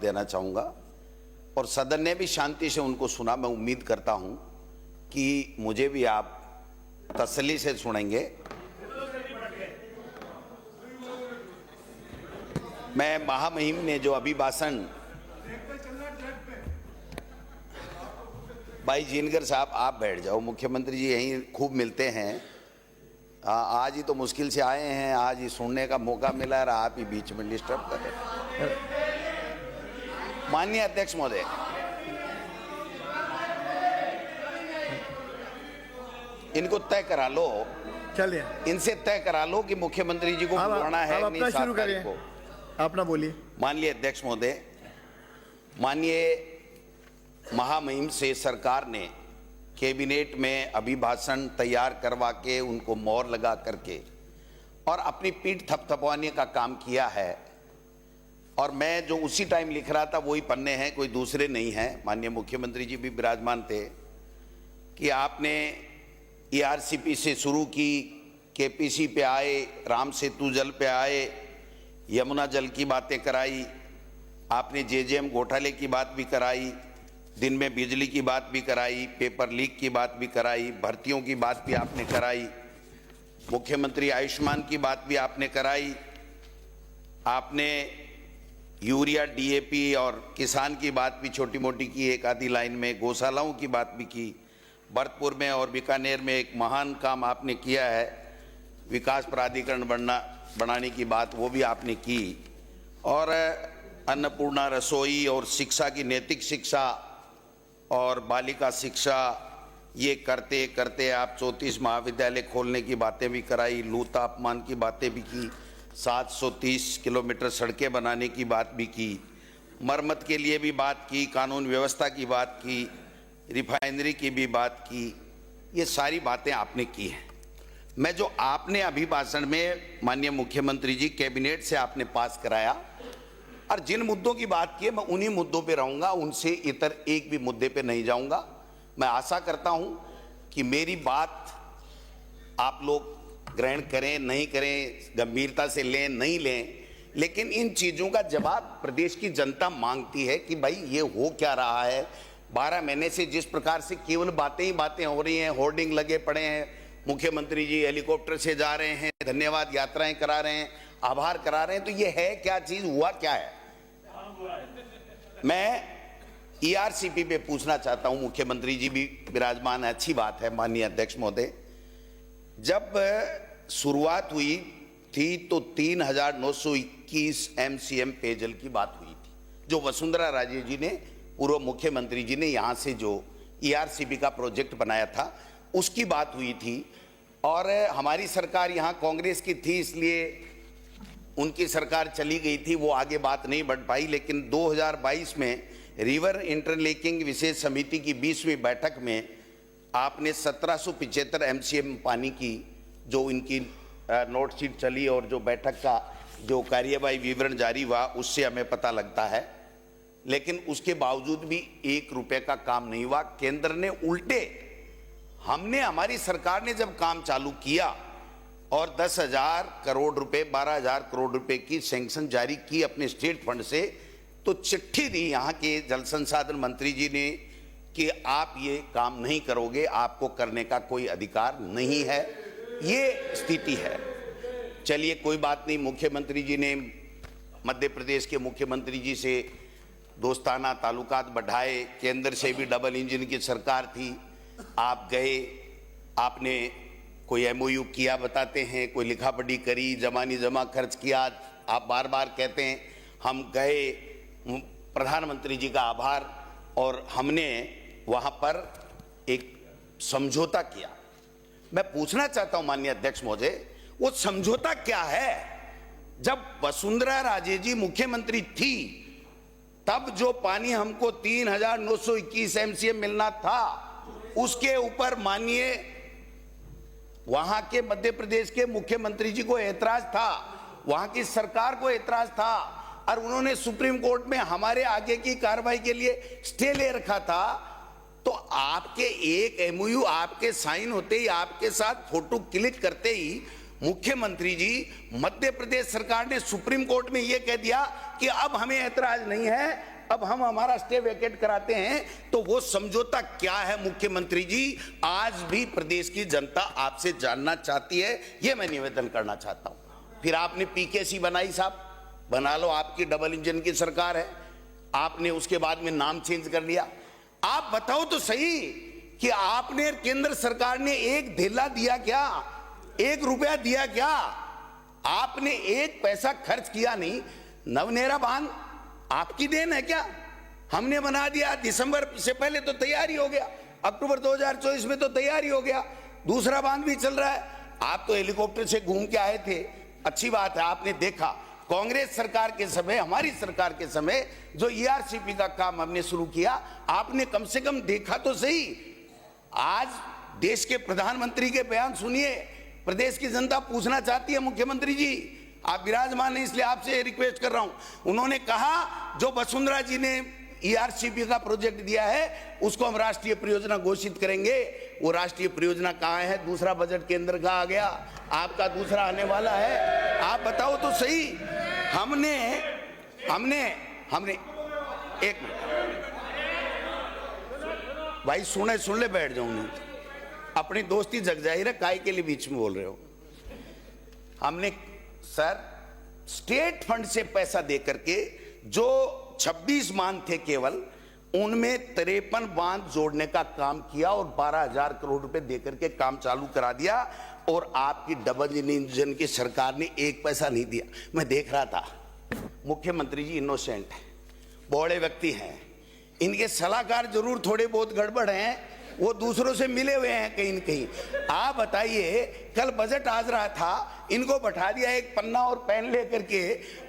देना चाहूँगा और सदन ने भी शांति से उनको सुना। मैं उम्मीद करता हूँ कि मुझे भी आप तसल्ली से सुनेंगे। मैं महामहिम ने जो अभिभाषण, भाई जिनगर साहब आप बैठ जाओ, मुख्यमंत्री जी यहीं खूब मिलते हैं। आज ही तो मुश्किल से आए हैं, आज ही सुनने का मौका मिला रहा, आप ही बीच में डिस्टर्ब कर रहे। माननीय अध्यक्ष महोदय, इनको तय करा लो, चलिए इनसे तय करा लो कि मुख्यमंत्री जी को बुलाना है नहीं। अपना शुरू करिए, अपना बोलिए। माननीय अध्यक्ष महोदय, माननीय महामहिम से सरकार ने कैबिनेट में अभिभाषण तैयार करवा के उनको मोहर लगा करके और अपनी पीठ थपथपवाने का काम किया है। और मैं जो उसी टाइम लिख रहा था वही पन्ने हैं, कोई दूसरे नहीं हैं। माननीय मुख्यमंत्री जी भी विराजमान थे कि आपने ERCP से शुरू की, KPC पे आए, राम सेतु जल पे आए, यमुना जल की बातें कराई, आपने JJM घोटाले की बात भी कराई, दिन में बिजली की बात भी कराई, पेपर लीक की बात भी कराई, भर्तियों की बात भी आपने कराई, मुख्यमंत्री आयुष्मान की बात भी आपने कराई, आपने यूरिया DAP और किसान की बात भी छोटी मोटी की एक आधी लाइन में, गौशालाओं की बात भी की, भरतपुर में और बीकानेर में एक महान काम आपने किया है, विकास प्राधिकरण बनाने की बात वो भी आपने की, और अन्नपूर्णा रसोई और शिक्षा की नैतिक शिक्षा और बालिका शिक्षा, ये करते करते आप 34 महाविद्यालय खोलने की बातें भी कराई, लू तापमान की बातें भी की, 730 किलोमीटर सड़कें बनाने की बात भी की, मरम्मत के लिए भी बात की, कानून व्यवस्था की बात की, रिफाइनरी की भी बात की। ये सारी बातें आपने की हैं। मैं जो आपने अभिभाषण में माननीय मुख्यमंत्री जी कैबिनेट से आपने पास कराया और जिन मुद्दों की बात की है मैं उन्हीं मुद्दों पे रहूंगा, उनसे इतर एक भी मुद्दे पे नहीं जाऊंगा। मैं आशा करता हूं कि मेरी बात आप लोग ग्रहण करें, नहीं करें, गंभीरता से लें, नहीं लें, लेकिन इन चीज़ों का जवाब प्रदेश की जनता मांगती है कि भाई ये हो क्या रहा है। 12 महीने से जिस प्रकार से केवल बातें ही बातें हो रही हैं, होर्डिंग लगे पड़े हैं, मुख्यमंत्री जी हेलीकॉप्टर से जा रहे हैं, धन्यवाद यात्राएं करा रहे हैं, आभार करा रहे हैं, तो ये है क्या चीज़, हुआ क्या है। मैं ERCP पे पूछना चाहता हूं, मुख्यमंत्री जी भी विराजमान है, अच्छी बात है। माननीय अध्यक्ष महोदय, जब शुरुआत हुई थी तो 3921 MCM पेयजल की बात हुई थी, जो वसुंधरा राजे जी ने, पूर्व मुख्यमंत्री जी ने यहां से जो ERCP का प्रोजेक्ट बनाया था उसकी बात हुई थी। और हमारी सरकार यहां कांग्रेस की थी, इसलिए उनकी सरकार चली गई थी, वो आगे बात नहीं बढ़ पाई। लेकिन 2022 में रिवर इंटरलिंकिंग विशेष समिति की 20वीं बैठक में आपने 1775 MCM पानी की जो इनकी नोट शीट चली और जो बैठक का जो कार्यवाही विवरण जारी हुआ उससे हमें पता लगता है। लेकिन उसके बावजूद भी 1 रुपये का काम नहीं हुआ। केंद्र ने उल्टे, हमारी सरकार ने जब काम चालू किया और 10,000 करोड़ रुपए, 12,000 करोड़ रुपए की सैंक्शन जारी की अपने स्टेट फंड से, तो चिट्ठी दी यहाँ के जल संसाधन मंत्री जी ने कि आप ये काम नहीं करोगे, आपको करने का कोई अधिकार नहीं है। ये स्थिति है। चलिए कोई बात नहीं, मुख्यमंत्री जी ने मध्य प्रदेश के मुख्यमंत्री जी से दोस्ताना ताल्लुकात बढ़ाए, केंद्र से भी डबल इंजन की सरकार थी, आप गए, आपने कोई MOU किया बताते हैं, कोई लिखा पढ़ी करी, जमानी जमा खर्च किया। आप बार बार कहते हैं हम गए, प्रधानमंत्री जी का आभार, और हमने वहाँ पर एक समझौता किया। मैं पूछना चाहता हूँ माननीय अध्यक्ष महोदय, वो समझौता क्या है। जब वसुंधरा राजे जी मुख्यमंत्री थी तब जो पानी हमको 3921 MCM मिलना था, उसके ऊपर माननीय वहां के मध्य प्रदेश के मुख्यमंत्री जी को ऐतराज था, वहां की सरकार को ऐतराज था, और उन्होंने सुप्रीम कोर्ट में हमारे आगे की कार्रवाई के लिए स्टे ले रखा था। तो आपके एक MOU आपके साइन होते ही, आपके साथ फोटो क्लिक करते ही मुख्यमंत्री जी, मध्य प्रदेश सरकार ने सुप्रीम कोर्ट में यह कह दिया कि अब हमें ऐतराज नहीं है, अब हम हमारा स्टे वेकेट कराते हैं। तो वो समझौता क्या है मुख्यमंत्री जी, आज भी प्रदेश की जनता आपसे जानना चाहती है, ये मैं निवेदन करना चाहता हूं। फिर आपने पीकेसी बनाई, साहब बना लो, आपकी डबल इंजन की सरकार है, आपने उसके बाद में नाम चेंज कर लिया। आप बताओ तो सही कि आपने, केंद्र सरकार ने एक धेला दिया क्या, 1 रुपया दिया क्या? आपने 1 पैसा खर्च किया नहीं। नवनेरा बांध आपकी देन है क्या? हमने बना दिया, दिसंबर से पहले तो तैयारी हो गया, अक्टूबर 2024 में तो तैयारी हो गया, दूसरा बांध भी चल रहा है। आप तो हेलीकॉप्टर से घूम के आए थे, अच्छी बात है, आपने देखा। कांग्रेस सरकार के समय, हमारी सरकार के समय जो ईआरसीपी का काम हमने शुरू किया, आपने कम से कम देखा तो सही। आज देश के प्रधानमंत्री के बयान सुनिए, प्रदेश की जनता पूछना चाहती है मुख्यमंत्री जी, आप विराजमान हैं इसलिए आपसे रिक्वेस्ट कर रहा हूं। उन्होंने कहा जो वसुंधरा जी ने ईआरसीपी का प्रोजेक्ट दिया है उसको हम राष्ट्रीय परियोजना घोषित करेंगे। वो राष्ट्रीय परियोजना कहां है? दूसरा बजट केंद्र का आ गया, आपका दूसरा आने वाला है। आप बताओ तो सही। हमने एक मिनट भाई, सुन ले, बैठ जाऊं नहीं, अपनी दोस्ती जग जाहिर है, काय के लिए बीच में बोल रहे हो। हमने सर स्टेट फंड से पैसा दे करके जो 26 बांध थे केवल, उनमें 53 बांध जोड़ने का काम किया और 12,000 करोड़ रुपए देकर के काम चालू करा दिया। और आपकी डबल इंजन की सरकार ने 1 पैसा नहीं दिया। मैं देख रहा था, मुख्यमंत्री जी इनोसेंट है, बड़े व्यक्ति हैं, इनके सलाहकार जरूर थोड़े बहुत गड़बड़ हैं, वो दूसरों से मिले हुए हैं कहीं न कहीं। आप बताइए, कल बजट आज रहा था, इनको बैठा दिया एक पन्ना और पेन लेकर के,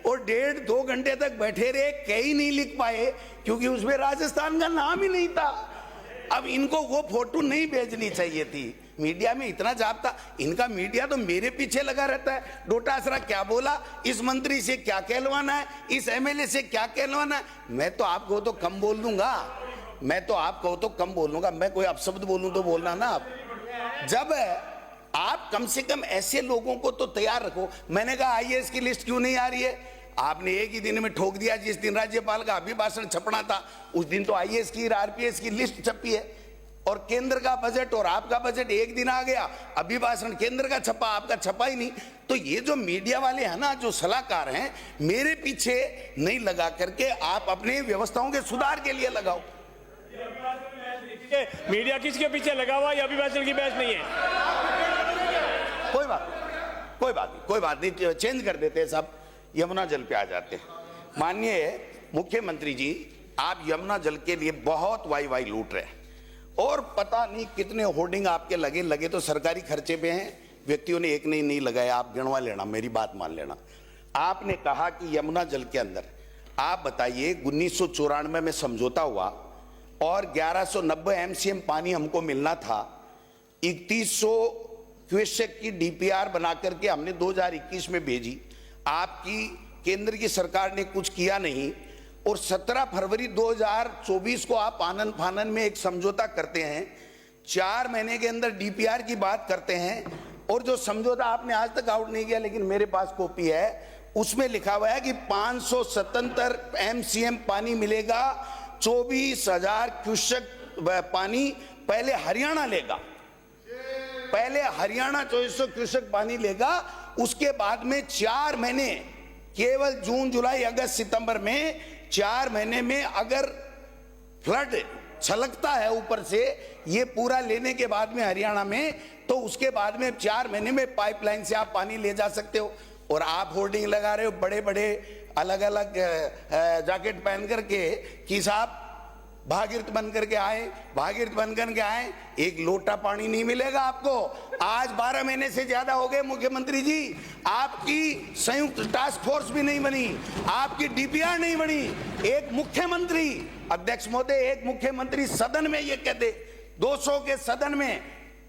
और 1.5-2 घंटे तक बैठे रहे, कहीं नहीं लिख पाए क्योंकि उसमें राजस्थान का नाम ही नहीं था। अब इनको वो फोटो नहीं भेजनी चाहिए थी, मीडिया में इतना जापता, इनका मीडिया तो मेरे पीछे लगा रहता है। डोटासरा क्या बोला, इस मंत्री से क्या कहलवाना है, इस एमएलए से क्या कहलवाना है। मैं तो आपको तो कम बोल दूंगा, मैं कोई अपशब्द बोलूं तो बोलना ना आप। जब आप कम से कम ऐसे लोगों को तो तैयार रखो। मैंने कहा आईएएस की लिस्ट क्यों नहीं आ रही है? आपने एक ही दिन में ठोक दिया। जिस दिन राज्यपाल का अभिभाषण छपना था उस दिन तो आईएएस की, आरपीएस की लिस्ट छपी है, और केंद्र का बजट और आपका बजट एक दिन आ गया, अभिभाषण केंद्र का छपा, आपका छपा ही नहीं। तो ये जो मीडिया वाले हैं ना, जो सलाहकार हैं, मेरे पीछे नहीं लगा करके आप अपने व्यवस्थाओं के सुधार के लिए लगाओ। मीडिया किसके पीछे लगा हुआ, ये अभिभाषण की बहस नहीं है। कोई बात नहीं, चेंज कर देते हैं सब, यमुना जल पे आ जाते हैं। माननीय मुख्यमंत्री जी, आप यमुना जल के लिए बहुत वाई लूट रहे हैं, और पता नहीं कितने होर्डिंग आपके लगे तो सरकारी खर्चे पे हैं, व्यक्तियों ने एक नहीं लगाया। आप गिनवा लेना, मेरी बात मान लेना। आपने कहा कि यमुना जल के अंदर, आप बताइए 1994 में समझौता हुआ और 1190 एमसीएम पानी हमको मिलना था। 3100 क्यूसेक की डीपीआर बना करके हमने 2021 में भेजी, आपकी केंद्र की सरकार ने कुछ किया नहीं। और 17 फरवरी 2024 को आप आनन फानन में एक समझौता करते हैं, 4 महीने के अंदर डीपीआर की बात करते हैं, और जो समझौता आपने आज तक आउट नहीं किया, लेकिन मेरे पास कॉपी है, उसमें लिखा हुआ है कि 577 एमसीएम पानी मिलेगा, 24,000 क्यूसेक पानी पहले हरियाणा लेगा, पहले हरियाणा 2400 क्यूसेक पानी लेगा। उसके बाद में 4 महीने, केवल जून जुलाई अगस्त सितंबर में 4 महीने में अगर फ्लड छलकता है ऊपर से, ये पूरा लेने के बाद में हरियाणा में, तो उसके बाद में 4 महीने में पाइपलाइन से आप पानी ले जा सकते हो। और आप होर्डिंग लगा रहे हो बड़े बड़े अलग अलग जैकेट पहन करके कि साहब भागीरथ बन करके आए, एक लोटा पानी नहीं मिलेगा आपको। आज 12 महीने से ज्यादा हो गए मुख्यमंत्री जी, आपकी संयुक्त टास्क फोर्स भी नहीं बनी, आपकी डीपीआर नहीं बनी। एक मुख्यमंत्री, अध्यक्ष महोदय, एक मुख्यमंत्री सदन में ये कहते, 200 के सदन में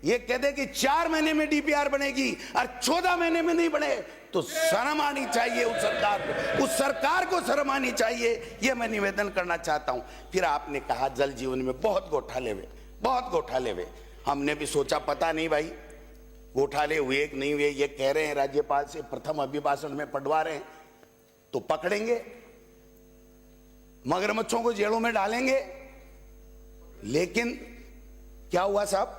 ये कहते कि 4 महीने में डीपीआर बनेगी और 14 महीने में नहीं बने, तो शर्म आनी चाहिए उस सरकार को, उस सरकार को शर्म आनी चाहिए। ये मैं निवेदन करना चाहता हूं। फिर आपने कहा जल जीवन में बहुत घोटाले हुए। हमने भी सोचा पता नहीं भाई, घोटाले हुए कि नहीं हुए ये कह रहे हैं राज्यपाल से, प्रथम अभिभाषण में पढ़वा रहे हैं, तो पकड़ेंगे, मगरमच्छों को जेलों में डालेंगे। लेकिन क्या हुआ साहब?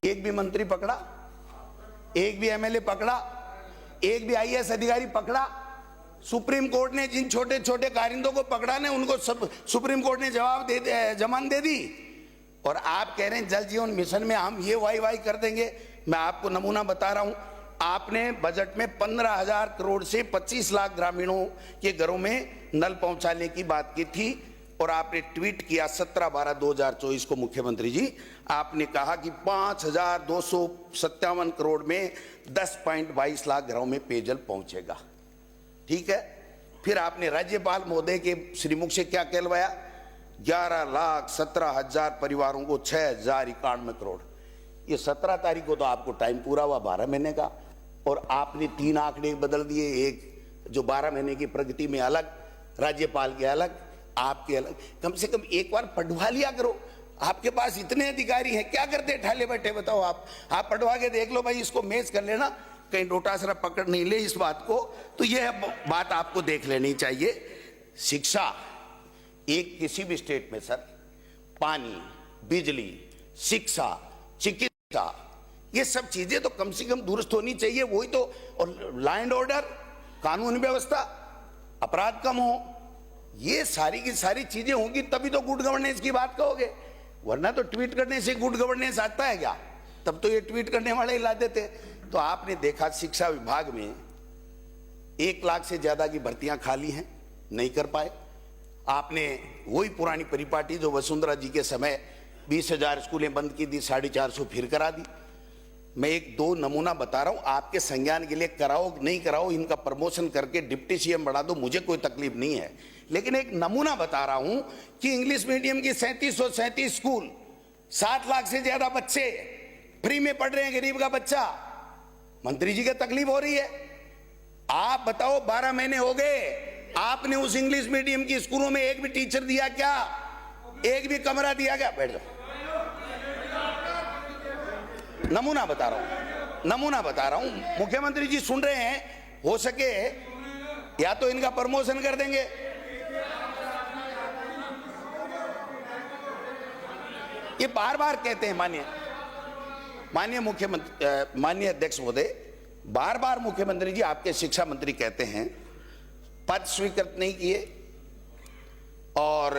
एक भी मंत्री पकड़ा, एक भी एमएलए पकड़ा, एक भी आईएएस अधिकारी पकड़ा? सुप्रीम कोर्ट ने जिन छोटे छोटे कारिंदों को पकड़ा ने उनको सब सुप्रीम कोर्ट ने जमानत दे दी। और आप कह रहे हैं जल जीवन मिशन में हम ये वाई कर देंगे। मैं आपको नमूना बता रहा हूं, आपने बजट में 15,000 करोड़ से 25 लाख ग्रामीणों के घरों में नल पहुंचाने की बात की थी, और आपने ट्वीट किया 17/12/2024 को मुख्यमंत्री जी, आपने कहा कि 5,257 करोड़ में 10.22 लाख घरों में पेयजल पहुंचेगा। ठीक है, फिर आपने राज्यपाल महोदय के श्रीमुख से क्या कहलवाया? 11,17,000 परिवारों को 6,091 करोड़। ये 17 तारीख को तो आपको टाइम पूरा हुआ 12 महीने का, और आपने 3 आंकड़े बदल दिए, एक जो 12 महीने की प्रगति में अलग, राज्यपाल के अलग, आपके अलग। कम से कम एक बार पढ़वा लिया करो, आपके पास इतने अधिकारी हैं, क्या करते ठाले बैठे बताओ? आप पढ़वा के देख लो भाई, इसको मेज कर लेना, कहीं डोटासरा पकड़ नहीं ले इस बात को। तो यह बात आपको देख लेनी चाहिए। शिक्षा, एक किसी भी स्टेट में सर, पानी, बिजली, शिक्षा, चिकित्सा, ये सब चीजें तो कम से कम दुरुस्त होनी चाहिए। वही तो, और लॉ एंड ऑर्डर, कानून व्यवस्था, अपराध कम हो, ये सारी की सारी चीजें होंगी तभी तो गुड गवर्नेंस की बात कहोगे। वरना तो ट्वीट करने से गुड गवर्नेंस आता है क्या? तब तो ये ट्वीट करने वाले ही ला देते। तो आपने देखा शिक्षा विभाग में 1 लाख से ज्यादा की भर्तियां खाली हैं, नहीं कर पाए। आपने वही पुरानी परिपाटी जो वसुंधरा जी के समय 20,000 स्कूलें बंद की थी, 450 फिर करा दी। मैं 1-2 नमूना बता रहा हूं, आपके संज्ञान के लिए कराओ नहीं कराओ, इनका प्रमोशन करके डिप्टी सीएम बढ़ा दो, मुझे कोई तकलीफ नहीं है। लेकिन एक नमूना बता रहा हूं कि इंग्लिश मीडियम की 3737 स्कूल, 7 लाख से ज्यादा बच्चे फ्री में पढ़ रहे हैं, गरीब का बच्चा। मंत्री जी को तकलीफ हो रही है? आप बताओ, 12 महीने हो गए, आपने उस इंग्लिश मीडियम की स्कूलों में एक भी टीचर दिया क्या? एक भी कमरा दिया क्या? बैठ जाओ, नमूना बता रहा हूं। मुख्यमंत्री जी सुन रहे हैं, हो सके या तो इनका प्रमोशन कर देंगे। ये बार बार कहते हैं माननीय मुख्यमंत्री, माननीय अध्यक्ष महोदय, बार बार मुख्यमंत्री जी आपके शिक्षा मंत्री कहते हैं पद स्वीकृत नहीं किए और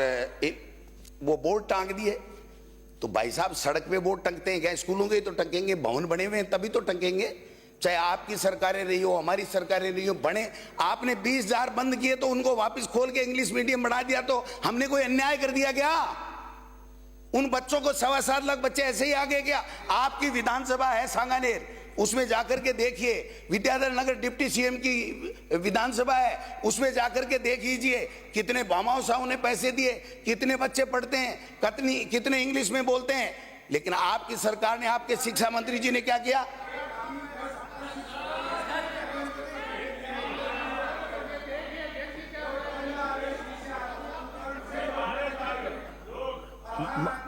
वो बोर्ड टांग दिए। तो भाई साहब, सड़क पे बोर्ड टंगते हैं क्या? स्कूलों के तो टंगेंगे, भवन बने हुए हैं तभी तो टंगेंगे। चाहे आपकी सरकारें रही हो, हमारी सरकारें रही हो, बने। आपने 20,000 बंद किए तो उनको वापस खोल के इंग्लिश मीडियम बढ़ा दिया, तो हमने कोई अन्याय कर दिया क्या? उन बच्चों को 7.25 लाख बच्चे ऐसे ही आ गए क्या? आपकी विधानसभा है सांगानेर, उसमें जाकर के देखिए। विद्याधर नगर डिप्टी सीएम की विधानसभा है, उसमें जाकर के देख लीजिए कितने बामाओं साहू ने पैसे दिए, कितने बच्चे पढ़ते हैं, कितने इंग्लिश में बोलते हैं। लेकिन आपकी सरकार ने, आपके शिक्षा मंत्री जी ने क्या किया?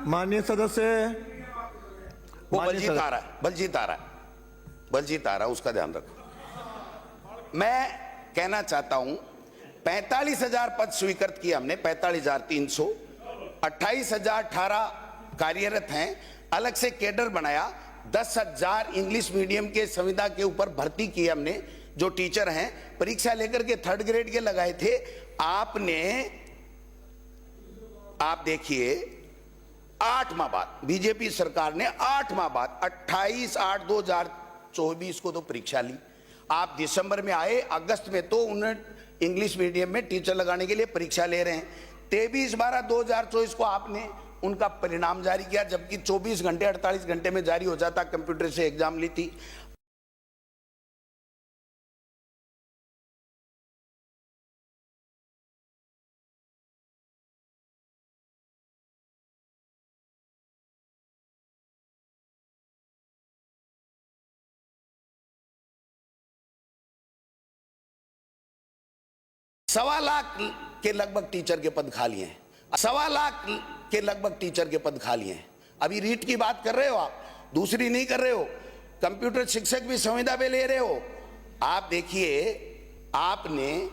माननीय सदस्य, वो बलजीत आ रहा है, उसका ध्यान रखो। मैं कहना चाहता हूं, 45,000 पद स्वीकृत किए हमने, 45,300, 28,018 कार्यरत हैं। अलग से कैडर बनाया, 10,000 इंग्लिश मीडियम के संविदा के ऊपर भर्ती की हमने, जो टीचर हैं। परीक्षा लेकर के 3rd ग्रेड के लगाए थे आपने। आप देखिए, 8 माह बाद बीजेपी सरकार ने 8 माह बाद 28/8/2024 को तो परीक्षा ली। आप दिसंबर में आए, अगस्त में तो उन्हें इंग्लिश मीडियम में टीचर लगाने के लिए परीक्षा ले रहे हैं। 23/12/2024 को आपने उनका परिणाम जारी किया, जबकि 24 घंटे 48 घंटे में जारी हो जाता, कंप्यूटर से एग्जाम ली थी। सवा लाख के लगभग टीचर के पद खाली हैं, 1.25 लाख के लगभग टीचर के पद खाली हैं। अभी रीट की बात कर रहे हो आप, दूसरी नहीं कर रहे हो। कंप्यूटर शिक्षक भी संविदा पे ले रहे हो। आप देखिए, आपने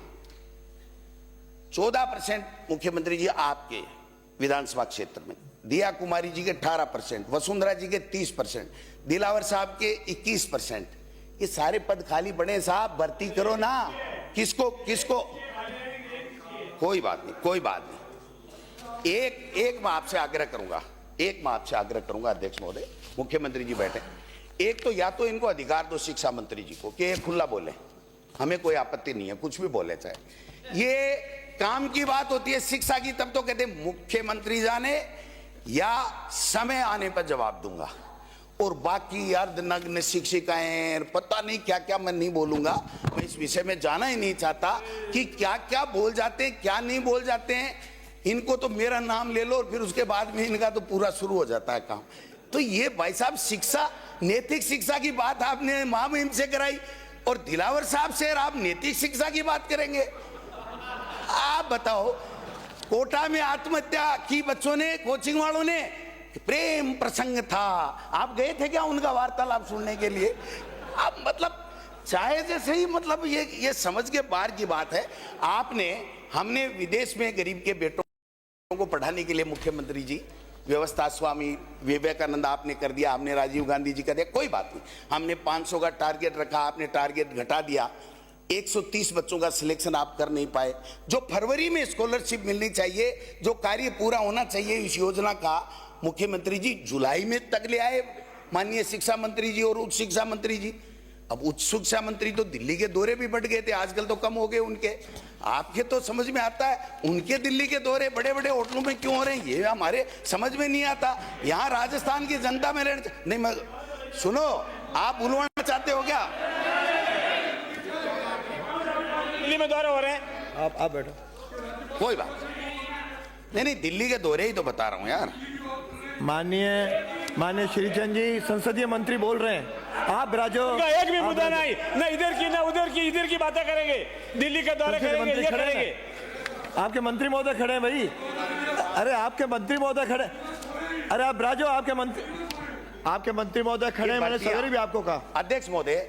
14% मुख्यमंत्री जी आपके विधानसभा क्षेत्र में, दिया कुमारी जी के 18%, वसुंधरा जी के 30%, दिलावर साहब के 21%। ये सारे पद खाली पड़े साहब, भर्ती करो ना। किसको किसको, कोई बात नहीं, कोई बात नहीं। एक मैं आपसे आग्रह करूंगा, अध्यक्ष महोदय, मुख्यमंत्री जी बैठे, एक तो या तो इनको अधिकार दो शिक्षा मंत्री जी को कि ये खुला बोले, हमें कोई आपत्ति नहीं है, कुछ भी बोले चाहे। ये काम की बात होती है शिक्षा की, तब तो कहते मुख्यमंत्री जाने या समय आने पर जवाब दूंगा। और बाकी अर्धनग्न शिक्षिकाएं, पता नहीं क्या क्या, मैं नहीं बोलूंगा, मैं इस विषय में जाना ही नहीं चाहता कि क्या क्या बोल जाते हैं, क्या नहीं बोल जाते हैं। इनको तो मेरा नाम ले लो और फिर उसके बाद में इनका तो पूरा शुरू हो जाता है काम। तो ये भाई साहब, शिक्षा, नैतिक शिक्षा की बात आपने महामहिम से कराई और दिलावर साहब से आप नैतिक शिक्षा की बात करेंगे। आप बताओ, कोटा में आत्महत्या की बच्चों ने, कोचिंग वालों ने, प्रेम प्रसंग था, आप गए थे क्या उनका वार्तालाप सुनने के लिए? आप मतलब चाहे जैसे ही, मतलब ये समझ के बाहर की बात है। हमने विदेश में गरीब के बेटों को पढ़ाने के लिए, मुख्यमंत्री जी, व्यवस्था स्वामी विवेकानंद आपने कर दिया, हमने राजीव गांधी जी कर दिया, कोई बात नहीं। हमने 500 का टारगेट रखा, आपने टारगेट घटा दिया। 130 बच्चों का सिलेक्शन आप कर नहीं पाए। जो फरवरी में स्कॉलरशिप मिलनी चाहिए, जो कार्य पूरा होना चाहिए इस योजना का, मुख्यमंत्री जी जुलाई में तक ले आए माननीय शिक्षा मंत्री जी और उच्च शिक्षा मंत्री जी। अब उच्च शिक्षा मंत्री तो दिल्ली के दौरे भी बढ़ गए थे, आजकल तो कम हो गए उनके। आपके तो समझ में आता है, उनके दिल्ली के दौरे बड़े बड़े होटलों में क्यों हो रहे हैं, ये हमारे समझ में नहीं आता। यहाँ राजस्थान की जनता में नहीं, मैं सुनो, आप बुलवाना चाहते हो क्या? दिल्ली में दौरे हो रहे हैं, आप बैठो, कोई बात नहीं, दिल्ली के दौरे ही तो बता रहा हूँ यार। माननीय श्रीचंद जी संसदीय मंत्री बोल रहे हैं, आप बिराजो। एक भी मुद्दा नहीं, ना इधर की ना उधर की, इधर की बातें करेंगे, दिल्ली के दौरे करेंगे, ये करेंगे। आपके मंत्री महोदय खड़े हैं भाई, अरे आपके मंत्री महोदय खड़े, अरे आप बिराजो, आपके मंत्री महोदय खड़े हैं, मैंने सवेरे भी आपको कहा। अध्यक्ष महोदय,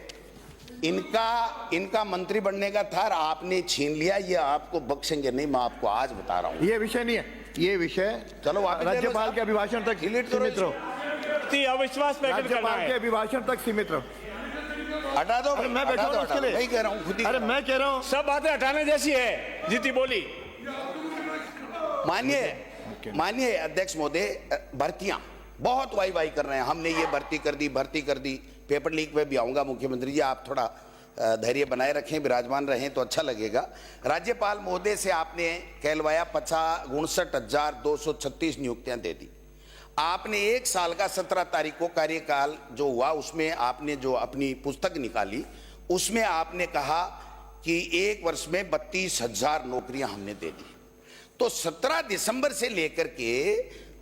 इनका मंत्री बनने का था, आपने छीन लिया, ये आपको बख्शेंगे नहीं, मैं आपको आज बता रहा हूँ। ये विषय नहीं है, ये विषय चलो राज्यपाल के अभिभाषण तक सीमित रहो, अविश्वास प्रकट करना राज्यपाल के है। अभिभाषण तक सीमित रहो। हटा दो, मैं बैठा हूं उसके लिए, नहीं कह रहा हूँ, खुद ही। अरे मैं कह रहा हूँ, सब बातें हटाने जैसी है, जीती बोली। मानिए अध्यक्ष महोदय, भर्तियां बहुत वाई कर रहे हैं, हमने ये भर्ती कर दी, पेपर लीक पे भी आऊंगा। मुख्यमंत्री जी आप थोड़ा धैर्य बनाए रखें, विराजमान रहें तो अच्छा लगेगा। राज्यपाल महोदय से आपने कहलवाया 59,236 नियुक्तियां दे दी। आपने 1 साल का 17 तारीख को कार्यकाल जो हुआ, उसमें आपने जो अपनी पुस्तक निकाली, उसमें आपने कहा कि 1 वर्ष में 32,000 नौकरियां हमने दे दी। तो 17 दिसंबर से लेकर के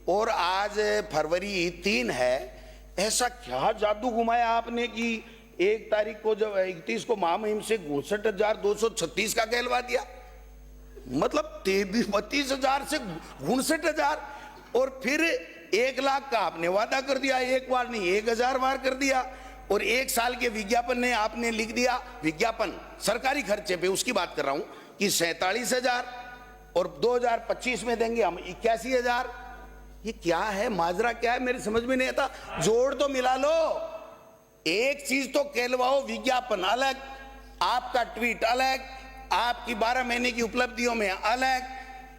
और आज फरवरी 3 है, ऐसा क्या जादू घुमाया आपने कि 1 तारीख को जब 31 को महामहिम से 62,236 का कहलवा दिया? मतलब 32,000 से 62,000, और फिर 1 लाख का आपने वादा कर दिया, एक बार नहीं 1,000 बार कर दिया। और 1 साल के विज्ञापन ने आपने लिख दिया, विज्ञापन सरकारी खर्चे पे, उसकी बात कर रहा हूं, कि 47,000, और 2025 में देंगे हम 81,000। ये क्या है, माजरा क्या है, मेरे समझ में नहीं आता। जोड़ तो मिला लो, एक चीज तो कहलवाओ, विज्ञापन अलग, आपका ट्वीट अलग, आपकी 12 महीने की उपलब्धियों में अलग,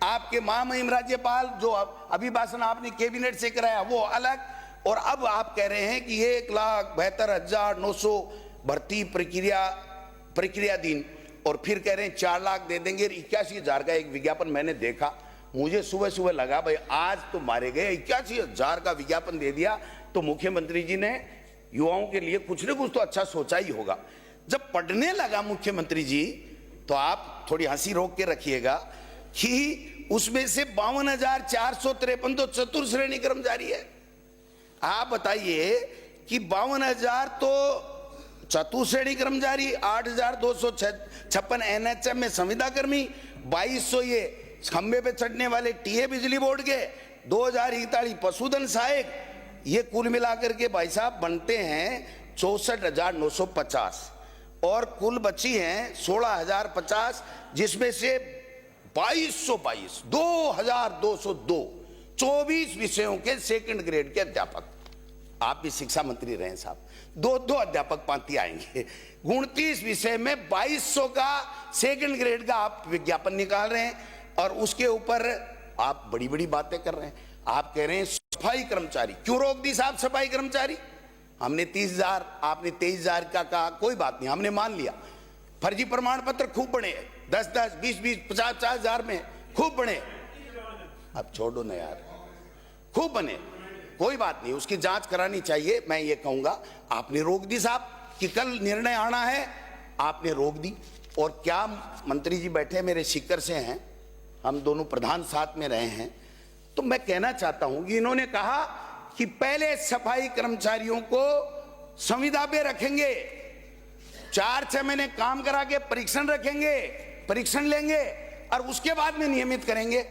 आपके महामहिम राज्यपाल जो अभिभाषण आपने कैबिनेट से कराया वो अलग, और अब आप कह रहे हैं कि 1,72,900 भर्ती प्रक्रिया दिन, और फिर कह रहे हैं 4 लाख दे देंगे। 81,000 का एक विज्ञापन मैंने देखा, मुझे सुबह लगा भाई आज तो मारे गए, 81,000 का विज्ञापन दे दिया, तो मुख्यमंत्री जी ने युवाओं के लिए कुछ न कुछ तो अच्छा सोचा ही होगा। जब पढ़ने लगा मुख्यमंत्री जी, तो आप थोड़ी हंसी रोक के रखिएगा कि उसमें से 52,453 तो चतुर्थ श्रेणी कर्मचारी है। आप बताइए कि 52,000 तो चतुर्थ श्रेणी कर्मचारी, 8,256 एनएचएम में संविदा कर्मी, 2,200 ये खंबे पे चढ़ने वाले टीए बिजली बोर्ड के, 2,041 पशुधन सहायक, ये कुल मिलाकर के भाई साहब बनते हैं 64,950 और कुल बची हैं 16,050, जिसमें से 2222 2,202 24 विषयों के सेकंड ग्रेड के अध्यापक। आप भी शिक्षा मंत्री रहे साहब, 2 अध्यापक पांति आएंगे। 29 विषय में 2200 का सेकंड ग्रेड का आप विज्ञापन निकाल रहे हैं और उसके ऊपर आप बड़ी बड़ी बातें कर रहे हैं। आप कह रहे हैं सफाई कर्मचारी, क्यों रोक दी साहब सफाई कर्मचारी? हमने 30,000, आपने 23,000 का कहा, कोई बात नहीं, हमने मान लिया। फर्जी प्रमाण पत्र खूब बने, 10-10, 20-20, 50-50 हजार में खूब बने। अब छोड़ो ना यार, खूब बने, कोई बात नहीं, उसकी जांच करानी चाहिए। मैं ये कहूंगा आपने रोक दी साहब कि कल निर्णय आना है, आपने रोक दी। और क्या मंत्री जी बैठे मेरे सीकर से हैं, हम दोनों प्रधान साथ में रहे हैं, तो मैं कहना चाहता हूं कि इन्होंने कहा कि पहले सफाई कर्मचारियों को संविदा पे रखेंगे, 4-6 महीने काम करा के परीक्षण रखेंगे, परीक्षण लेंगे और उसके बाद में नियमित करेंगे।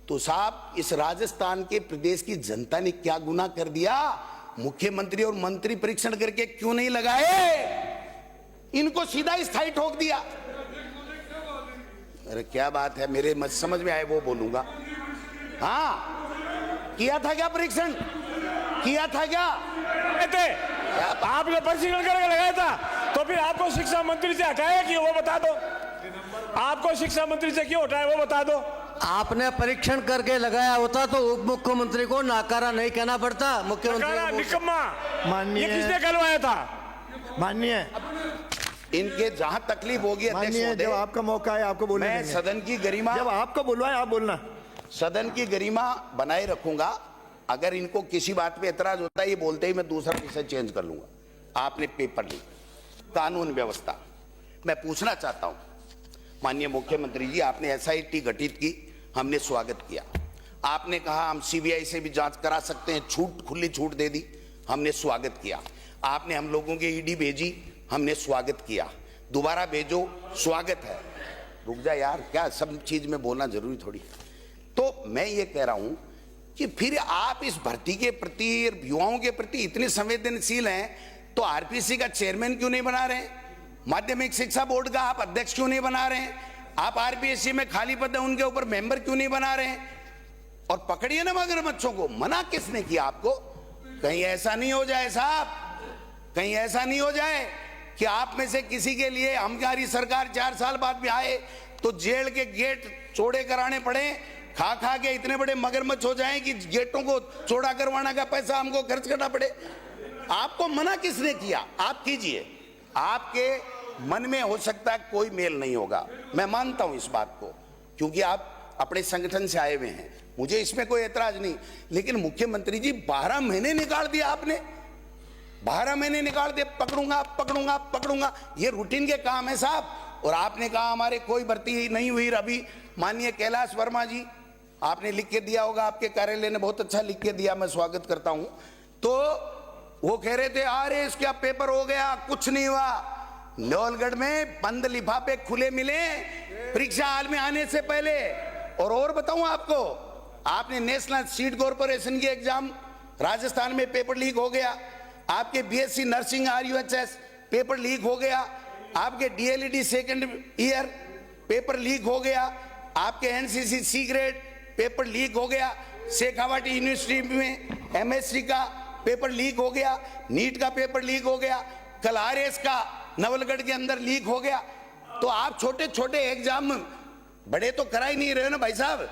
तो साहब इस राजस्थान के प्रदेश की जनता ने क्या गुनाह कर दिया? मुख्यमंत्री और मंत्री परीक्षण करके क्यों नहीं लगाए? इनको सीधा स्थायी ठोक दिया। अरे क्या बात है, मेरे समझ में आए वो बोलूंगा। हाँ, किया था क्या परीक्षण? किया था क्या? आपने परीक्षण करके लगाया था, तो फिर आपको शिक्षा मंत्री से हटाया क्यों, वो बता दो। आपको शिक्षा मंत्री से क्यों हटाया, वो बता दो। आपने परीक्षण करके लगाया होता तो उप मुख्यमंत्री को नाकारा नहीं कहना पड़ता। मुख्यमंत्री निकम्मा, माननीय, ये किसने करवाया था? माननीय, इनके जहां तकलीफ होगी अध्यक्ष माननीय, महोदय, जब आपका मौका है आपको बोलने मैं देंगे। सदन की गरिमा, जब आपको बुलवाए आप बोलना। सदन की गरिमा बनाए रखूंगा। अगर इनको किसी बात पे एतराज होता है, ये बोलते ही मैं दूसरा विषय चेंज कर लूंगा। आपने पेपर ली, कानून व्यवस्था, मैं पूछना चाहता हूं माननीय मुख्यमंत्री जी, आपने SIT गठित की, हमने स्वागत किया। आपने कहा हम CBI से भी जांच करा सकते हैं, छूट, खुली छूट दे दी, हमने स्वागत किया। आपने हम लोगों के ED भेजी, हमने स्वागत किया। दोबारा भेजो, स्वागत है। रुक जा यार, क्या सब चीज में बोलना जरूरी थोड़ी। तो मैं ये कह रहा हूं कि फिर आप इस भर्ती के प्रति, युवाओं के प्रति इतने संवेदनशील हैं, तो RPC का चेयरमैन क्यों नहीं बना रहे? माध्यमिक शिक्षा बोर्ड का आप अध्यक्ष क्यों नहीं बना रहे? आप RPSC में खाली पद है उनके ऊपर मेंबर क्यों नहीं बना रहे? और पकड़िए ना मगरमच्छों को। मना किसने किया आपको? कहीं ऐसा नहीं हो जाए साहब, कहीं ऐसा नहीं हो जाए कि आप में से किसी के लिए हमारी सरकार 4 साल बाद भी आए तो जेल के गेट चौड़े कराने पड़े, खा खा के इतने बड़े मगरमच्छ हो जाएं कि गेटों को चौड़ा करवाने का पैसा हमको खर्च करना पड़े। आपको मना किसने किया? आप कीजिए। आपके मन में हो सकता है कोई मेल नहीं होगा, मैं मानता हूं इस बात को, क्योंकि आप अपने संगठन से आए हुए हैं, मुझे इसमें कोई एतराज नहीं। लेकिन मुख्यमंत्री जी 12 महीने निकाल दिया आपने, 12 महीने निकाल दिए, पकड़ूंगा पकड़ूंगा पकड़ूंगा, ये रूटीन के काम है साहब। और आपने कहा हमारे कोई भर्ती नहीं हुई। अभी माननीय कैलाश वर्मा जी, आपने लिख के दिया होगा, आपके कार्यालय ने बहुत अच्छा लिख के दिया, मैं स्वागत करता हूं। तो वो कह रहे थे अरे इसका पेपर हो गया, कुछ नहीं हुआ। लोहलगढ़ में बंद लिफाफे खुले मिले परीक्षा हाल में आने से पहले। और बताऊं आपको, आपने नेशनल सीट कॉर्पोरेशन की एग्जाम राजस्थान में पेपर लीक हो गया, आपके BSc nursing RUHS paper leak हो गया, आपके DLED second year paper leak हो गया, आपके NCC C grade paper leak हो गया, शेखावाटी यूनिवर्सिटी में MSc का पेपर लीक हो गया, नीट का पेपर लीक हो गया, कल RS का नवलगढ़ के अंदर लीक हो गया। तो आप छोटे छोटे एग्जाम, बड़े तो करा ही नहीं रहे हो ना भाई साहब,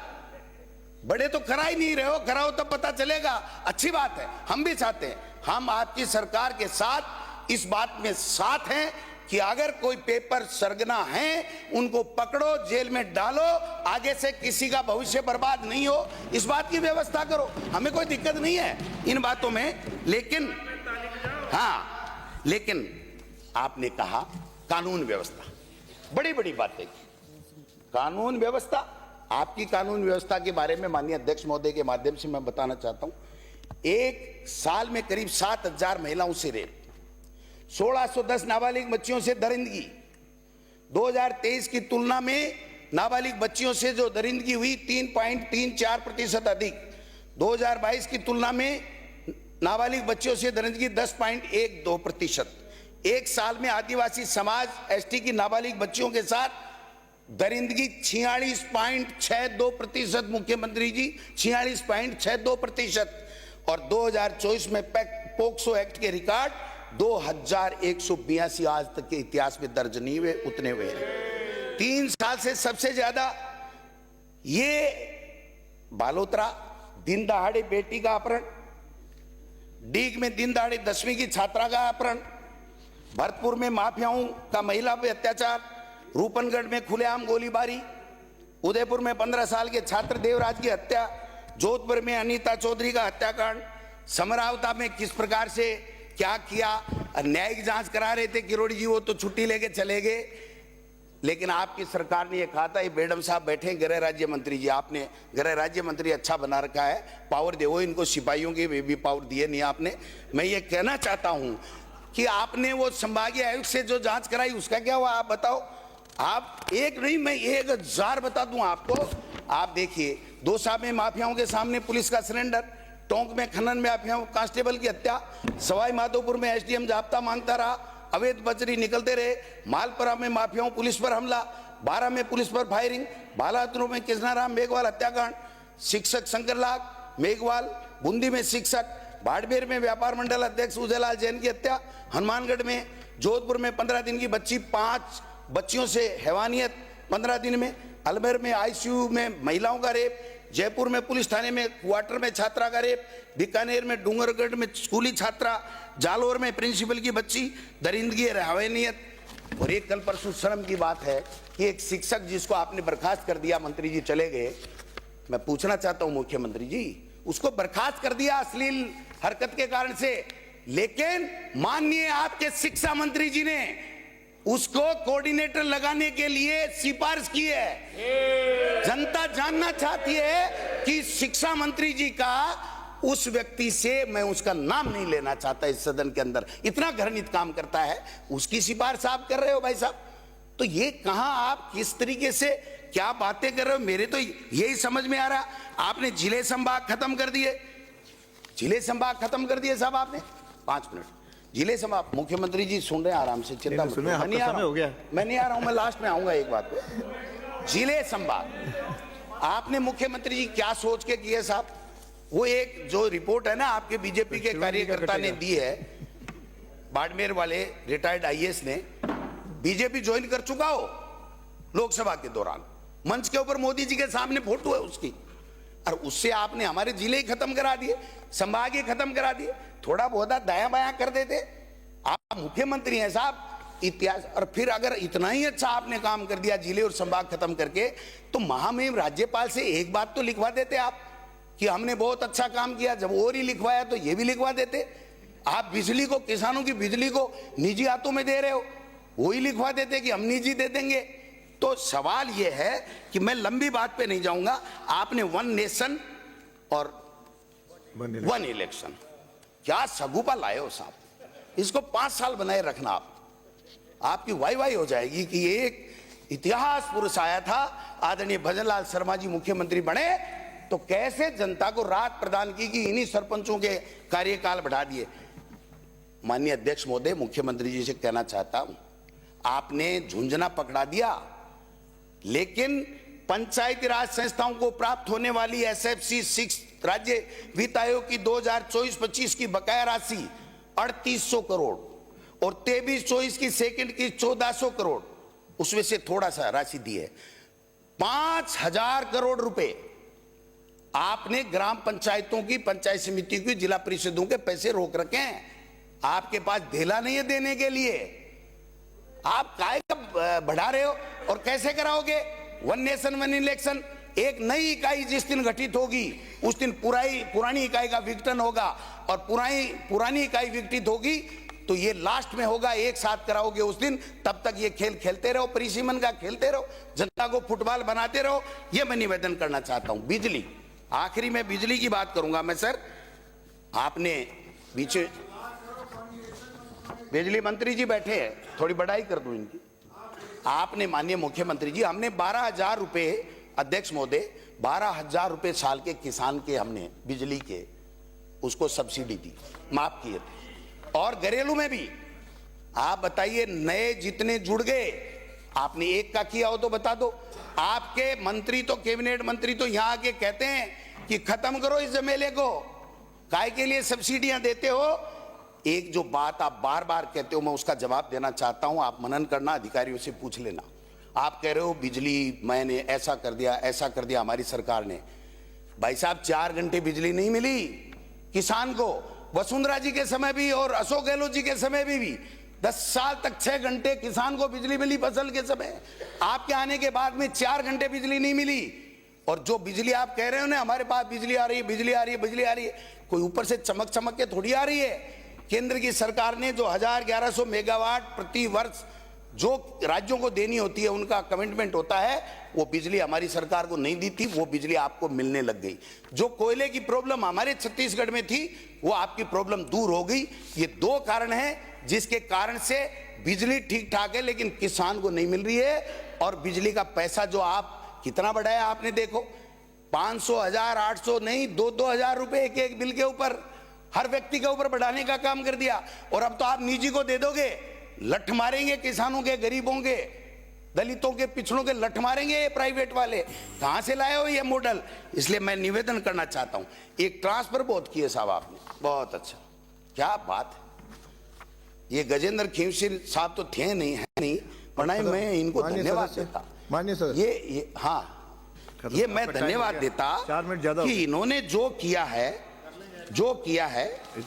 बड़े तो करा ही नहीं रहे हो, कराओ तब पता चलेगा। अच्छी बात है, हम भी चाहते हैं, हम आपकी सरकार के साथ इस बात में साथ हैं कि अगर कोई पेपर सरगना है उनको पकड़ो, जेल में डालो, आगे से किसी का भविष्य बर्बाद नहीं हो, इस बात की व्यवस्था करो। हमें कोई दिक्कत नहीं है इन बातों में। लेकिन हाँ, लेकिन आपने कहा कानून व्यवस्था, बड़ी बड़ी बातें की। कानून व्यवस्था, आपकी कानून व्यवस्था के बारे में माननीय अध्यक्ष महोदय के माध्यम से मैं बताना चाहता हूं, एक साल में करीब 7,000 महिलाओं से रेप, 1610 नाबालिग बच्चियों से दरिंदगी। 2023 की तुलना में नाबालिग बच्चियों से जो दरिंदगी हुई 3.34% अधिक, 2022 की तुलना में नाबालिग बच्चियों से दरिंदगी 10.12%। एक साल में आदिवासी समाज एसटी की नाबालिग बच्चियों के साथ दरिंदगी 46.62%। मुख्यमंत्री जी 46.62%। और 2024 में पोक्सो एक्ट के रिकॉर्ड 2182 आज तक के इतिहास में दर्ज नहीं हुए, उतने हुए हैं। 3 साल से सबसे ज्यादा ये बालोतरा दिन दहाड़े बेटी का अपहरण, डीग में दिन दहाड़े 10वीं की छात्रा का अपहरण, भरतपुर में माफियाओं का महिला पे अत्याचार, रूपनगढ़ में खुलेआम गोलीबारी, उदयपुर में 15 साल के छात्र देवराज की हत्या, जोधपुर में अनीता चौधरी का हत्याकांड, समरावता में किस प्रकार से क्या किया, न्यायिक जांच करा रहे थे किरोड़ी जी, वो तो छुट्टी लेके चले गए। लेकिन आपकी सरकार ने ये कहा था, ये मैडम साहब बैठे गृह राज्य मंत्री जी, आपने गृह राज्य मंत्री अच्छा बना रखा है, पावर दो इनको, सिपाहियों के भी पावर दिए नहीं आपने। मैं ये कहना चाहता हूं कि आपने वो संभागीय आयुक्त से जो जांच कराई उसका क्या हुआ, आप बताओ। आप एक नहीं, मैं 1000 बता दूं आपको। आप देखिए, दौसा में माफियाओं के सामने पुलिस का सरेंडर, टोंक में खनन में माफियाओं कांस्टेबल की हत्या, सवाई माधोपुर में एसडीएम जाब्ता मांगता रहा, अवैध बजरी निकलते रहे, मालपुरा में माफियाओं पुलिस पर हमला, 12 में पुलिस पर फायरिंग, बालातुर में कृष्णाराम मेघवाल हत्याकांड, शिक्षक शंकरलाल मेघवाल, बूंदी में शिक्षक, बाड़मेर में व्यापार मंडल अध्यक्ष उदयलाल जैन की हत्या, हनुमानगढ़ में, जोधपुर में 15 दिन की बच्ची 5 बच्चियों से हैवानियत 15 दिन में, अलमेर में आईसीयू में महिलाओं का रेप, जयपुर में पुलिस थाने में क्वार्टर में छात्रा का रेप, बीकानेर में डूंगरगढ़ में स्कूली छात्रा, जालोर में प्रिंसिपल की बच्ची, दरिंदगी हैवानियत। और एक कल परसों शर्म की बात है कि एक शिक्षक जिसको आपने बर्खास्त कर दिया, मंत्री जी चले गए, मैं पूछना चाहता हूं मुख्यमंत्री जी, उसको बर्खास्त कर दिया अश्लील हरकत के कारण से, लेकिन माननीय आपके शिक्षा मंत्री जी ने उसको कोऑर्डिनेटर लगाने के लिए सिफारिश की है। जनता जानना चाहती है कि शिक्षा मंत्री जी का उस व्यक्ति से, मैं उसका नाम नहीं लेना चाहता इस सदन के अंदर, इतना घृणित काम करता है, उसकी सिफारिश आप कर रहे हो भाई साहब। तो ये कहां आप किस तरीके से क्या बातें कर रहे हो, मेरे तो यही समझ में आ रहा। आपने जिले संभाग खत्म कर दिए, जिले संभाग खत्म कर दिए साहब आपने। 5 मिनट जिले संभाग, मुख्यमंत्री जी सुन रहे हैं आराम से, चिंता मत करो, मैं नहीं आ रहा हूं, मैं नहीं आ रहा हूं, मैं लास्ट में आऊंगा एक बात पे। जिले संभाग आपने मुख्यमंत्री जी क्या सोच के किए साहब, वो एक जो रिपोर्ट है ना आपके बीजेपी के कार्यकर्ता ने दी है, बाड़मेर वाले रिटायर्ड आईएएस ने, बीजेपी ज्वाइन कर चुका हो लोकसभा के दौरान, मंच के ऊपर मोदी जी के सामने फोटो है उसकी, और उससे आपने हमारे जिले ही खत्म करा दिए, संभाग ही खत्म करा दिए। थोड़ा बहुत दाया बाया कर देते, आप मुख्यमंत्री हैं साहब, इतिहास। और फिर अगर इतना ही अच्छा आपने काम कर दिया जिले और संभाग खत्म करके, तो महामहिम राज्यपाल से एक बात तो लिखवा देते आप कि हमने बहुत अच्छा काम किया। जब और ही लिखवाया तो ये भी लिखवा देते। आप बिजली को, किसानों की बिजली को निजी हाथों में दे रहे हो, वही लिखवा देते कि हम निजी दे देंगे। तो सवाल यह है कि मैं लंबी बात पे नहीं जाऊंगा, आपने 1 नेशन और 1 इलेक्शन क्या सगुपा लाए हो साहब, इसको 5 साल बनाए रखना। आपकी वाई हो जाएगी कि एक इतिहास पुरुष आया था, आदरणीय भजनलाल शर्मा जी मुख्यमंत्री बने तो कैसे जनता को राहत प्रदान की कि इन्हीं सरपंचों के कार्यकाल बढ़ा दिए। माननीय अध्यक्ष महोदय, मुख्यमंत्री जी से कहना चाहता हूं, आपने झुंझुना पकड़ा दिया, लेकिन पंचायती राज संस्थाओं को प्राप्त होने वाली एसएफसी 6 राज्य वित्त आयोग की 2024-25 की बकाया राशि 3800 करोड़ और 23-24 की सेकंड की 1400 करोड़, उसमें से थोड़ा सा राशि दी है। 5000 करोड़ रुपए आपने ग्राम पंचायतों की, पंचायत समिति की, जिला परिषदों के पैसे रोक रखे हैं। आपके पास ढेला नहीं है देने के लिए, आप काय का बढ़ा रहे हो और कैसे कराओगे 1 नेशन 1 इलेक्शन। एक नई इकाई जिस दिन गठित होगी उस दिन पुरानी इकाई का विघटन होगा, और पुरानी इकाई विघटित होगी तो ये लास्ट में होगा, एक साथ कराओगे उस दिन। तब तक ये खेल खेलते रहो, परिसीमन का खेलते रहो, जनता को फुटबॉल बनाते रहो। ये मैं निवेदन करना चाहता हूं। बिजली, आखिरी में बिजली की बात करूंगा मैं सर। आपने बीच बिजली मंत्री जी बैठे हैं, थोड़ी बड़ाई कर दूं इनकी। आपने माननीय मुख्यमंत्री जी, हमने 12,000 रुपए, अध्यक्ष महोदय 12,000 रुपए साल के किसान के हमने बिजली के उसको सब्सिडी दी, माफ किए थे। और घरेलू में भी आप बताइए, नए जितने जुड़ गए, आपने एक का किया हो तो बता दो। आपके मंत्री तो, कैबिनेट मंत्री तो यहां आके कहते हैं कि खत्म करो इस झमेले को, काय के लिए सब्सिडियां देते हो। एक जो बात आप बार बार कहते हो, मैं उसका जवाब देना चाहता हूं, आप मनन करना, अधिकारियों से पूछ लेना। आप कह रहे हो बिजली मैंने ऐसा कर दिया, ऐसा कर दिया हमारी सरकार ने। भाई साहब 4 घंटे बिजली नहीं मिली किसान को, वसुंधरा जी के समय भी और अशोक गहलोत जी के समय भी 10 साल तक 6 घंटे किसान को बिजली मिली फसल के समय। आपके आने के बाद में 4 घंटे बिजली नहीं मिली। और जो बिजली आप कह रहे हो ना, हमारे पास बिजली आ रही है, बिजली आ रही है, बिजली आ रही है, कोई ऊपर से चमक चमक के थोड़ी आ रही है। केंद्र की सरकार ने जो 1100 मेगावाट प्रति वर्ष जो राज्यों को देनी होती है, उनका कमिटमेंट होता है, वो बिजली हमारी सरकार को नहीं दी थी, वो बिजली आपको मिलने लग गई। जो कोयले की प्रॉब्लम हमारे छत्तीसगढ़ में थी, वो आपकी प्रॉब्लम दूर हो गई। ये 2 कारण हैं जिसके कारण से बिजली ठीक ठाक है, लेकिन किसान को नहीं मिल रही है। और बिजली का पैसा जो आप कितना बढ़ाया आपने देखो, 500, 1000, 800 नहीं, 2-2 हजार रुपए एक बिल के ऊपर, हर व्यक्ति के ऊपर बढ़ाने का काम कर दिया। और अब तो आप निजी को दे दोगे, लठ मारेंगे किसानों के, गरीबों के, दलितों के, पिछड़ों के लठ मारेंगे ये प्राइवेट वाले। कहां से लाए हो ये मॉडल? इसलिए मैं निवेदन करना चाहता हूं, एक ट्रांसफर बहुत किए साहब आपने, बहुत अच्छा, क्या बात है। ये गजेंद्र खींवसिर साहब तो थे नहीं, है नहीं, वरना मैं इनको धन्यवाद देता। माननीय सर, ये हाँ, ये मैं धन्यवाद देता 4 मिनट ज्यादा कि इन्होंने जो किया है,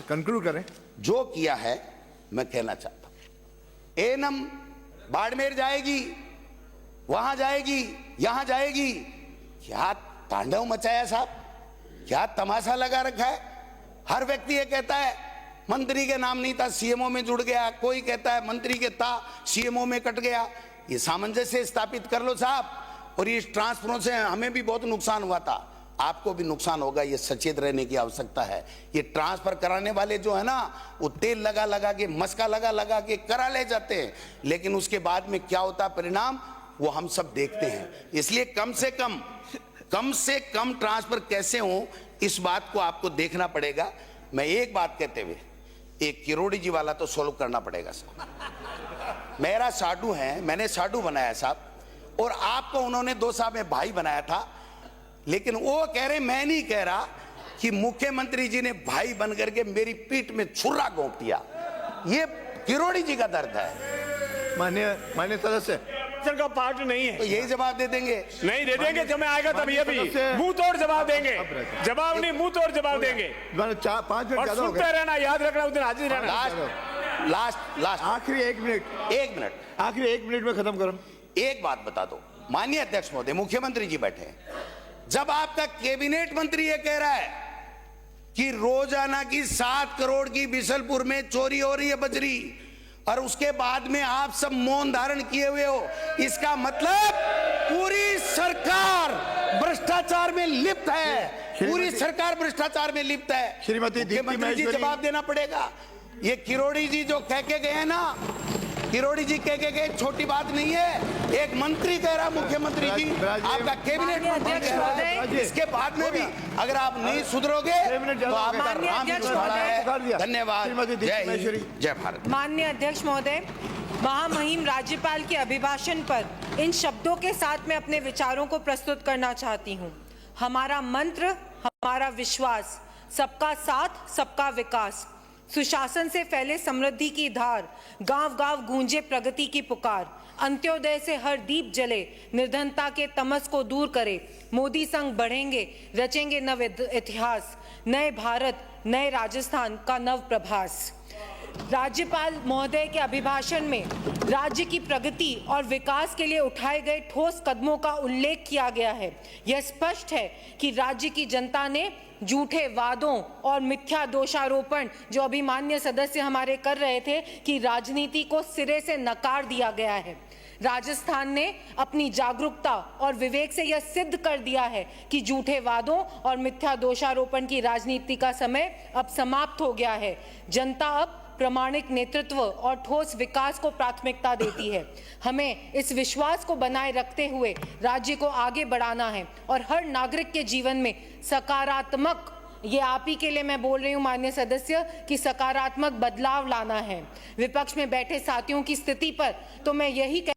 कंक्लूड करें, जो किया है, मैं कहना चाहता हूं। एनम बाड़मेर जाएगी, वहां जाएगी, यहां जाएगी, क्या तांडव मचाया साहब, क्या तमाशा लगा रखा है। हर व्यक्ति ये कहता है मंत्री के नाम नहीं था, सीएमओ में जुड़ गया, कोई कहता है मंत्री के था, सीएमओ में कट गया। ये सामंजस्य स्थापित कर लो साहब। और इस ट्रांसफरों से हमें भी बहुत नुकसान हुआ था, आपको भी नुकसान होगा, ये सचेत रहने की आवश्यकता है। ये ट्रांसफर कराने वाले जो है ना, वो तेल लगा लगा के, मस्का लगा लगा के करा ले जाते हैं, लेकिन उसके बाद में क्या होता है परिणाम, वो हम सब देखते हैं। इसलिए कम से कम ट्रांसफर कैसे हो, इस बात को आपको देखना पड़ेगा। मैं एक बात कहते हुए, एक किरोड़ी जी वाला तो सोल्व करना पड़ेगा साहब। मेरा साडू है, मैंने साडू बनाया साहब, और आपको उन्होंने 2 साल में भाई बनाया था। लेकिन वो कह रहे, मैं नहीं कह रहा, कि मुख्यमंत्री जी ने भाई बन करके मेरी पीठ में छुरा घोंप दिया। ये किरोड़ी जी का दर्द है। माननीय सदस्य का पार्ट नहीं है, तो यही जवाब दे देंगे, नहीं दे देंगे, जब मैं आएगा तब ये भी मुंह तोड़ जवाब देंगे, जवाब नहीं मुंह तोड़ जवाब देंगे। 5 मिनट और ज्यादा हो सुनते गए। रहना, याद रखना, उस दिन हाजिर रहना। लास्ट आखिरी 1 मिनट, आखिरी 1 मिनट में खत्म करो। एक बात बता दो माननीय अध्यक्ष महोदय, मुख्यमंत्री जी बैठे हैं, जब आपका कैबिनेट मंत्री ये कह रहा है कि रोजाना की 7 करोड़ की बिशलपुर में चोरी हो रही है बजरी, और उसके बाद में आप सब मौन धारण किए हुए हो, इसका मतलब पूरी सरकार भ्रष्टाचार में लिप्त है, पूरी सरकार भ्रष्टाचार में लिप्त है। श्रीमती दीप्ति मुख्यमंत्री जी महेश्वरी, जवाब देना पड़ेगा। ये किरोड़ी जी जो कह के गए ना, किरोड़ी जी कह के गए, छोटी बात नहीं है। एक मंत्री कह रहा, मुख्यमंत्री जी, आपका कैबिनेट मंत्री कह रहा है, इसके बाद में भी अगर आप नहीं सुधरोगे तो आपका राम ही उछाला है। धन्यवाद। जय हिंद, जय भारत। माननीय अध्यक्ष महोदय, महामहिम राज्यपाल के अभिभाषण पर इन शब्दों के साथ मैं अपने विचारों को प्रस्तुत करना चाहती हूँ। हमारा मंत्र, हमारा विश्वास, सबका साथ, सबका विकास। सुशासन से फैले समृद्धि की धार, गांव गांव गूंजे प्रगति की पुकार। अंत्योदय से हर दीप जले, निर्धनता के तमस को दूर करे। मोदी संग बढ़ेंगे, रचेंगे नव इतिहास, नए भारत, नए राजस्थान का नव प्रभास। राज्यपाल महोदय के अभिभाषण में राज्य की प्रगति और विकास के लिए उठाए गए ठोस कदमों का उल्लेख किया गया है। यह स्पष्ट है कि राज्य की जनता ने झूठे वादों और मिथ्या दोषारोपण जो अभी माननीय सदस्य हमारे कर रहे थे कि राजनीति को सिरे से नकार दिया गया है। राजस्थान ने अपनी जागरूकता और विवेक से यह सिद्ध कर दिया है कि झूठे वादों और मिथ्या दोषारोपण की राजनीति का समय अब समाप्त हो गया है। जनता अब प्रामाणिक नेतृत्व और ठोस विकास को प्राथमिकता देती है। हमें इस विश्वास को बनाए रखते हुए राज्य को आगे बढ़ाना है और हर नागरिक के जीवन में सकारात्मक ये आप ही के लिए मैं बोल रही हूं माननीय सदस्य कि सकारात्मक बदलाव लाना है। विपक्ष में बैठे साथियों की स्थिति पर तो मैं यही